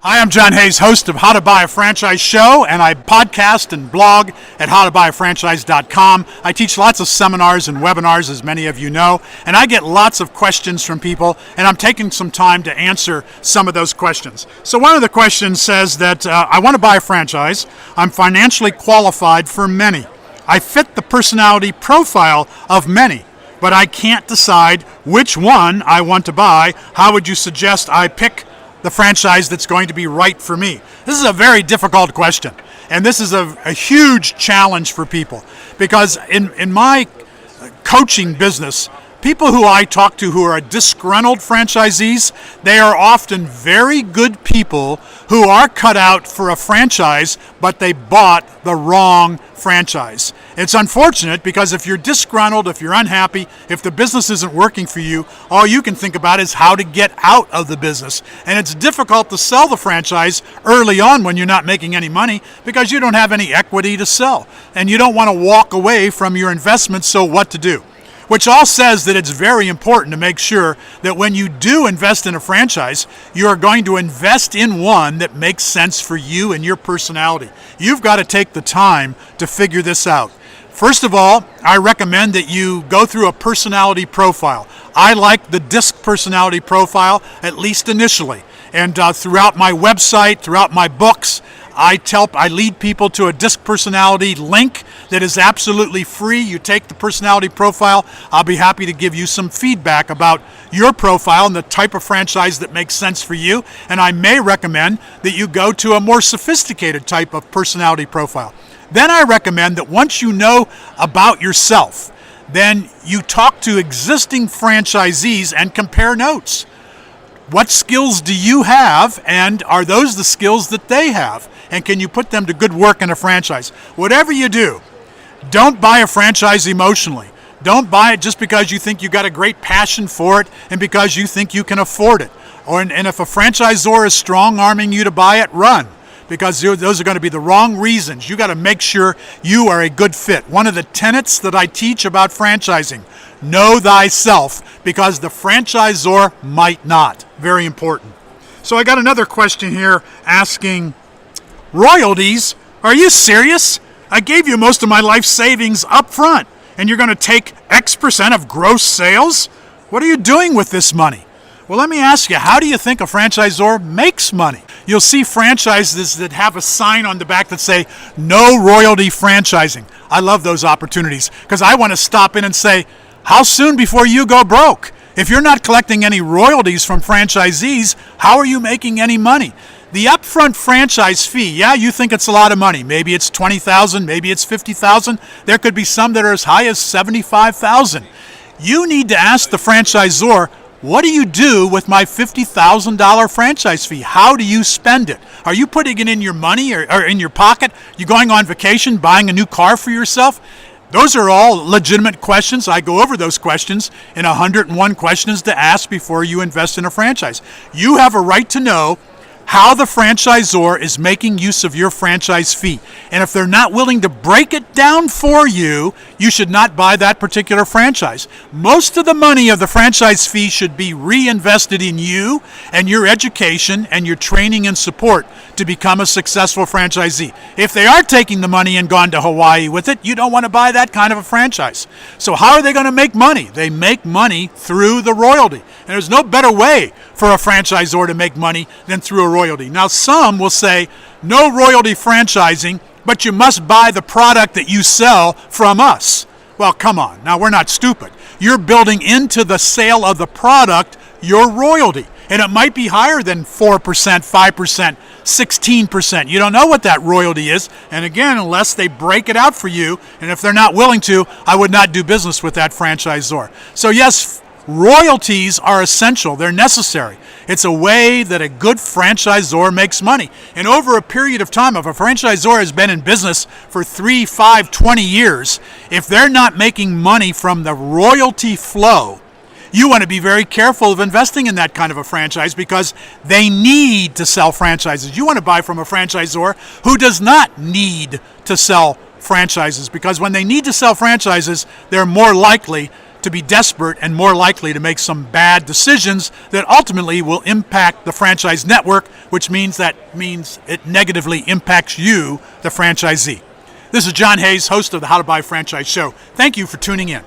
Hi, I'm John Hayes, host of How to Buy a Franchise Show, and I podcast and blog at howtobuyafranchise.com. I teach lots of seminars and webinars, as many of you know, and I get lots of questions from people, and I'm taking some time to answer some of those questions. So one of the questions says that I want to buy a franchise. I'm financially qualified for many. I fit the personality profile of many, but I can't decide which one I want to buy. How would you suggest I pick the franchise that's going to be right for me? This is a very difficult question, and this is a huge challenge for people, because in my coaching business, people who I talk to who are disgruntled franchisees, they are often very good people who are cut out for a franchise, but they bought the wrong franchise. It's unfortunate, because if you're disgruntled, if you're unhappy, if the business isn't working for you, all you can think about is how to get out of the business. And it's difficult to sell the franchise early on when you're not making any money, because you don't have any equity to sell, and you don't want to walk away from your investment. So what to do? Which all says that it's very important to make sure that when you do invest in a franchise, you are going to invest in one that makes sense for you and your personality. You've got to take the time to figure this out. First of all, I recommend that you go through a personality profile. I like the DISC personality profile, at least initially. And throughout my website, throughout my books, I lead people to a DISC personality link that is absolutely free. You take the personality profile. I'll be happy to give you some feedback about your profile and the type of franchise that makes sense for you. And I may recommend that you go to a more sophisticated type of personality profile. Then I recommend that once you know about yourself, then you talk to existing franchisees and compare notes. What skills do you have, and are those the skills that they have? And can you put them to good work in a franchise? Whatever you do, don't buy a franchise emotionally. Don't buy it just because you think you got a great passion for it and because you think you can afford it. And if a franchisor is strong-arming you to buy it, run, because those are going to be the wrong reasons. You got to make sure you are a good fit. One of the tenets that I teach about franchising: know thyself, because the franchisor might not. Very important. So I got another question here asking, royalties? Are you serious? I gave you most of my life savings up front, and you're going to take X% of gross sales? What are you doing with this money? Well, let me ask you, how do you think a franchisor makes money? You'll see franchises that have a sign on the back that say, no royalty franchising. I love those opportunities, because I want to stop in and say, how soon before you go broke? If you're not collecting any royalties from franchisees, how are you making any money? The upfront franchise fee, yeah, you think it's a lot of money. Maybe it's $20,000, maybe it's $50,000. There could be some that are as high as $75,000. You need to ask the franchisor, what do you do with my $50,000 franchise fee? How do you spend it? Are you putting it in your money or in your pocket? You going on vacation, buying a new car for yourself? Those are all legitimate questions. I go over those questions in 101 questions to ask before you invest in a franchise. You have a right to know how the franchisor is making use of your franchise fee. And if they're not willing to break it down for you, you should not buy that particular franchise. Most of the money of the franchise fee should be reinvested in you and your education and your training and support to become a successful franchisee. If they are taking the money and gone to Hawaii with it, you don't want to buy that kind of a franchise. So how are they going to make money? They make money through the royalty. And there's no better way for a franchisor to make money than through a royalty. Now, some will say, no royalty franchising, but you must buy the product that you sell from us. Well, come on. Now, we're not stupid. You're building into the sale of the product your royalty. And it might be higher than 4%, 5%, 16%. You don't know what that royalty is. And again, unless they break it out for you, and if they're not willing to, I would not do business with that franchisor. So yes, royalties are essential. They're necessary. It's a way that a good franchisor makes money. And over a period of time, if a franchisor has been in business for 3, 5, 20 years, if they're not making money from the royalty flow, you want to be very careful of investing in that kind of a franchise, because they need to sell franchises. You want to buy from a franchisor who does not need to sell franchises, because when they need to sell franchises, they're more likely to be desperate and more likely to make some bad decisions that ultimately will impact the franchise network, which means it negatively impacts you, the franchisee. This is John Hayes, host of the How to Buy a Franchise show. Thank you for tuning in.